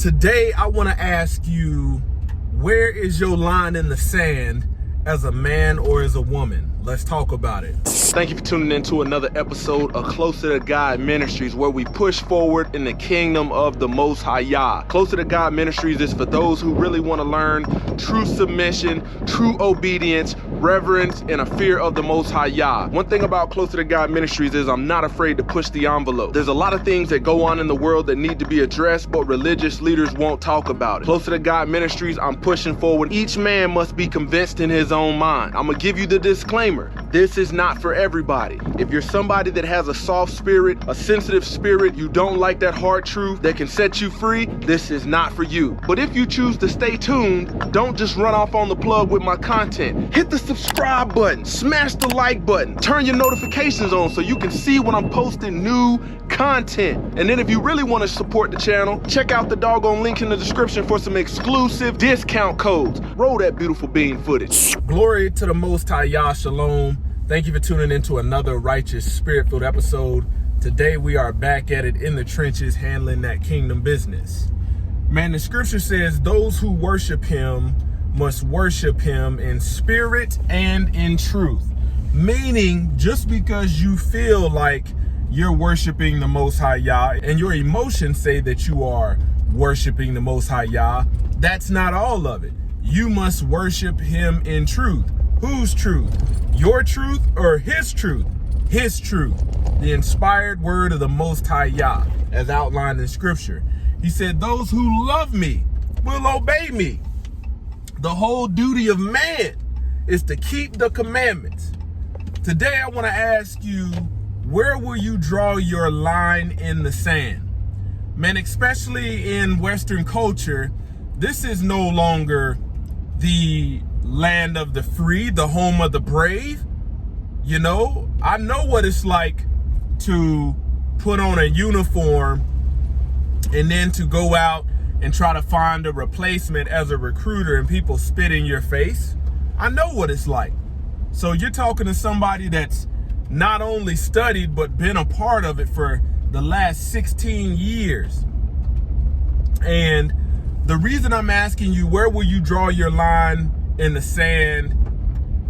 Today, I want to ask you, where is your line in the sand as a man or as a woman? Let's talk about it. Thank you for tuning in to another episode of Closer to God Ministries, where we push forward in the kingdom of the Most High YAH. Closer to God Ministries is for those who really want to learn true submission, true obedience, reverence, and a fear of the Most High YAH. One thing about Closer to God Ministries is I'm not afraid to push the envelope. There's a lot of things that go on in the world that need to be addressed, but religious leaders won't talk about it. Closer to God Ministries, I'm pushing forward. Each man must be convinced in his own mind. I'm gonna give you the disclaimer. This is not for everybody. If you're somebody that has a soft spirit, a sensitive spirit, you don't like that hard truth that can set you free, this is not for you. But if you choose to stay tuned, don't just run off on the plug with my content. Hit the subscribe button, smash the like button, turn your notifications on so you can see when I'm posting new content. And then if you really want to support the channel, check out the doggone link in the description for some exclusive discount codes. Roll that beautiful bean footage. Glory to the Most High YAH. Shalom. Thank you for tuning into another righteous, spirit-filled episode. Today we are back at it in the trenches, handling that kingdom business. Man, the scripture says those who worship him must worship him in spirit and in truth. Meaning, just because you feel like you're worshiping the Most High YAH and your emotions say that you are worshiping the Most High YAH, that's not all of it. You must worship him in truth. Whose truth? Your truth or his truth? His truth. The inspired word of the Most High YAH, as outlined in scripture. He said, those who love me will obey me. The whole duty of man is to keep the commandments. Today, I want to ask you, where will you draw your line in the sand? Man, especially in Western culture, this is no longer the land of the free, the home of the brave. You know, I know what it's like to put on a uniform and then to go out and try to find a replacement as a recruiter and people spit in your face. I know what it's like. So you're talking to somebody that's not only studied, but been a part of it for the last 16 years. And the reason I'm asking you, where will you draw your line in the sand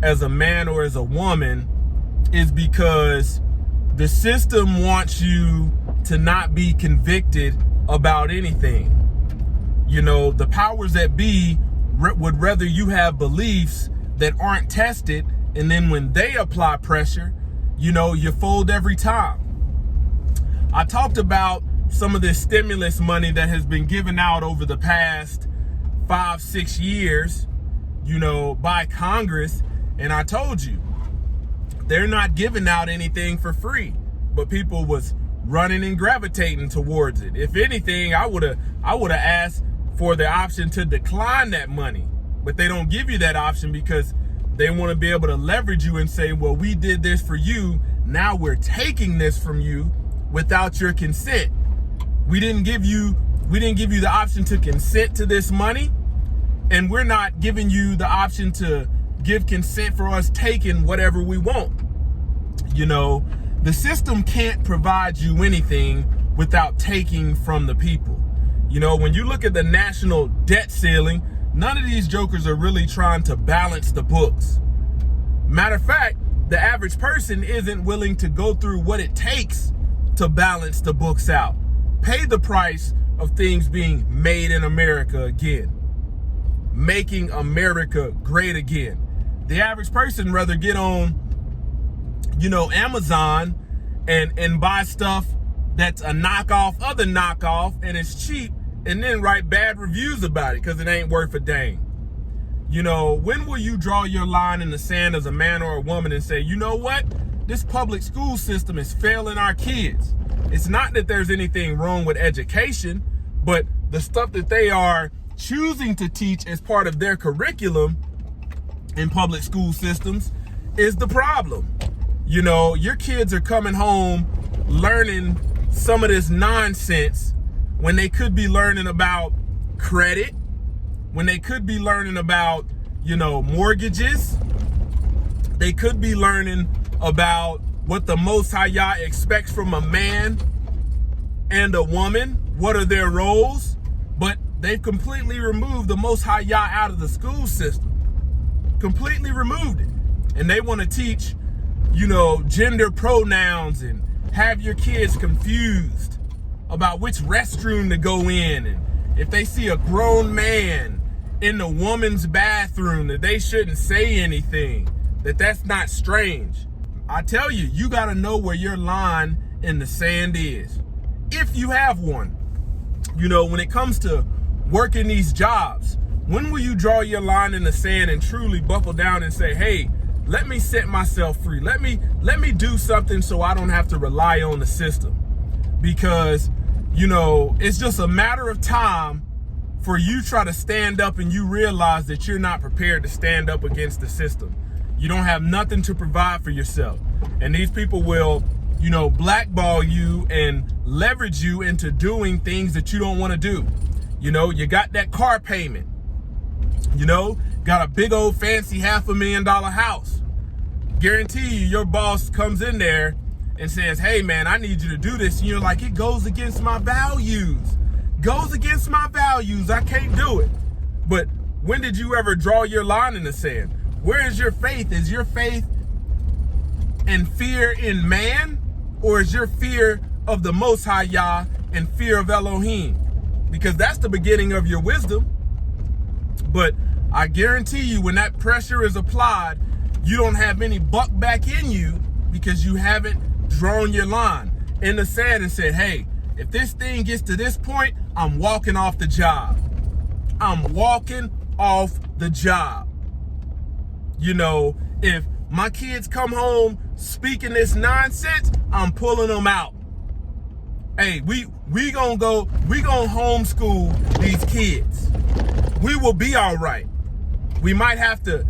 as a man or as a woman, is because the system wants you to not be convicted about anything. You know, the powers that be would rather you have beliefs that aren't tested, and then when they apply pressure, you know, you fold every time. I talked about some of this stimulus money that has been given out over the past 5-6 years, you know, by Congress. And I told you, they're not giving out anything for free, but people was running and gravitating towards it. If anything, I would have asked for the option to decline that money, but they don't give you that option because they want to be able to leverage you and say, well, we did this for you. Now we're taking this from you without your consent. We didn't give you the option to consent to this money, and we're not giving you the option to give consent for us taking whatever we want. You know, the system can't provide you anything without taking from the people. You know, when you look at the national debt ceiling, none of these jokers are really trying to balance the books. Matter of fact, the average person isn't willing to go through what it takes to balance the books out. Pay the price of things being made in America again. Making America great again. The average person rather get on, you know, Amazon and buy stuff that's a knockoff of the knockoff and it's cheap, and then write bad reviews about it because it ain't worth a dang. You know, when will you draw your line in the sand as a man or a woman and say, you know what? This public school system is failing our kids. It's not that there's anything wrong with education, but the stuff that they are choosing to teach as part of their curriculum in public school systems is the problem. You know, your kids are coming home learning some of this nonsense when they could be learning about credit, when they could be learning about, you know, mortgages. They could be learning about what the Most High YAH expects from a man and a woman. What are their roles? But they've completely removed the Most High Yah out of the school system. Completely removed it. And they want to teach, gender pronouns and have your kids confused about which restroom to go in. And if they see a grown man in the woman's bathroom, that they shouldn't say anything, that's not strange. I tell you, you got to know where your line in the sand is, if you have one. When it comes to working these jobs, when will you draw your line in the sand and truly buckle down and say, hey, let me set myself free. Let me do something so I don't have to rely on the system. Because, it's just a matter of time for you try to stand up and you realize that you're not prepared to stand up against the system. You don't have nothing to provide for yourself. And these people will, blackball you and leverage you into doing things that you don't want to do. You got that car payment, got a big old fancy $500,000 house. Guarantee you your boss comes in there and says, hey man, I need you to do this. And you're like, it goes against my values. I can't do it. But when did you ever draw your line in the sand? Where is your faith? Is your faith and fear in man? Or is your fear of the Most High Yah and fear of Elohim? Because that's the beginning of your wisdom. But I guarantee you, when that pressure is applied, you don't have any buck back in you because you haven't drawn your line in the sand and said, hey, if this thing gets to this point, I'm walking off the job. If my kids come home speaking this nonsense, I'm pulling them out. Hey, we gonna homeschool these kids. We will be all right. We might have to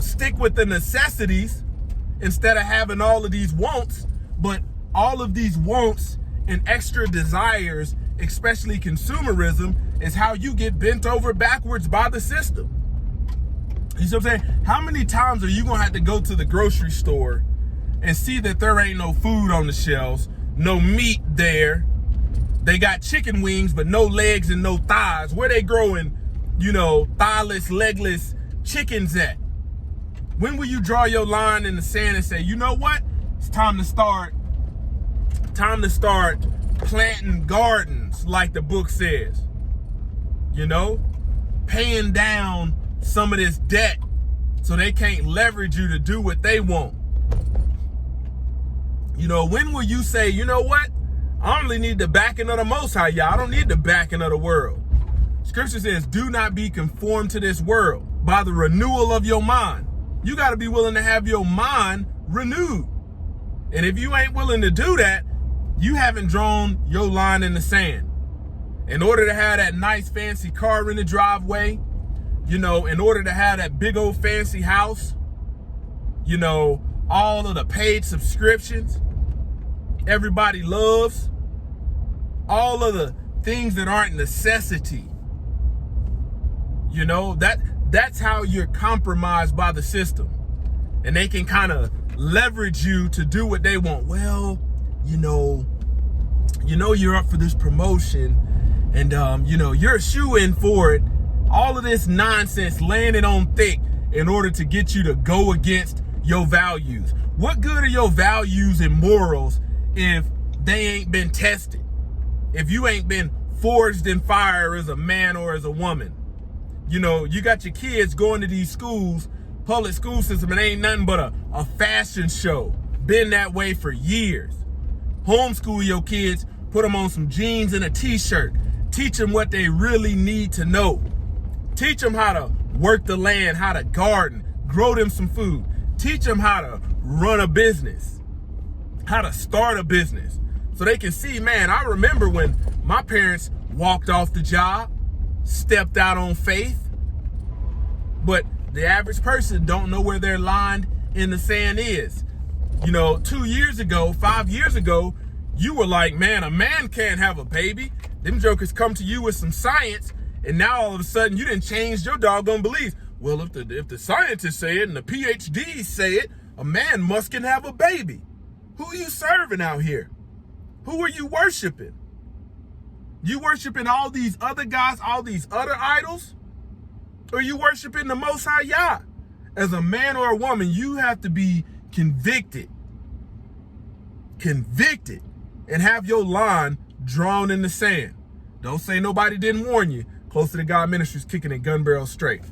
stick with the necessities instead of having all of these wants, but all of these wants and extra desires, especially consumerism, is how you get bent over backwards by the system. You see what I'm saying? How many times are you gonna have to go to the grocery store and see that there ain't no food on the shelves, no meat there? They got chicken wings, but no legs and no thighs. Where they growing, thighless, legless chickens at? When will you draw your line in the sand and say, you know what? It's time to start planting gardens, like the book says. Paying down some of this debt so they can't leverage you to do what they want. When will you say, you know what? I only need the backing of the Most High Yah. I don't need the backing of the world. Scripture says, do not be conformed to this world by the renewal of your mind. You got to be willing to have your mind renewed. And if you ain't willing to do that, you haven't drawn your line in the sand. In order to have that nice fancy car in the driveway, in order to have that big old fancy house, all of the paid subscriptions everybody loves, all of the things that aren't necessity, that's how you're compromised by the system. And they can kind of leverage you to do what they want. Well, you're up for this promotion and, you're a shoe-in for it. All of this nonsense landing on thick in order to get you to go against your values. What good are your values and morals if they ain't been tested? If you ain't been forged in fire as a man or as a woman? You got your kids going to these schools, public school system, and ain't nothing but a fashion show. Been that way for years. Homeschool your kids, put them on some jeans and a t-shirt. Teach them what they really need to know. Teach them how to work the land, how to garden, grow them some food. Teach them how to run a business, how to start a business. So they can see, man, I remember when my parents walked off the job, stepped out on faith. But the average person don't know where their line in the sand is. 2 years ago, 5 years ago, you were like, man, a man can't have a baby. Them jokers come to you with some science, and now all of a sudden you didn't change your doggone beliefs. Well, if the scientists say it and the PhDs say it, a man can have a baby. Who are you serving out here? Who are you worshiping? You worshiping all these other gods, all these other idols? Or you worshiping the Most High Yah? As a man or a woman, you have to be convicted. Convicted. And have your line drawn in the sand. Don't say nobody didn't warn you. Closer to God Ministries, kicking it gun barrel straight.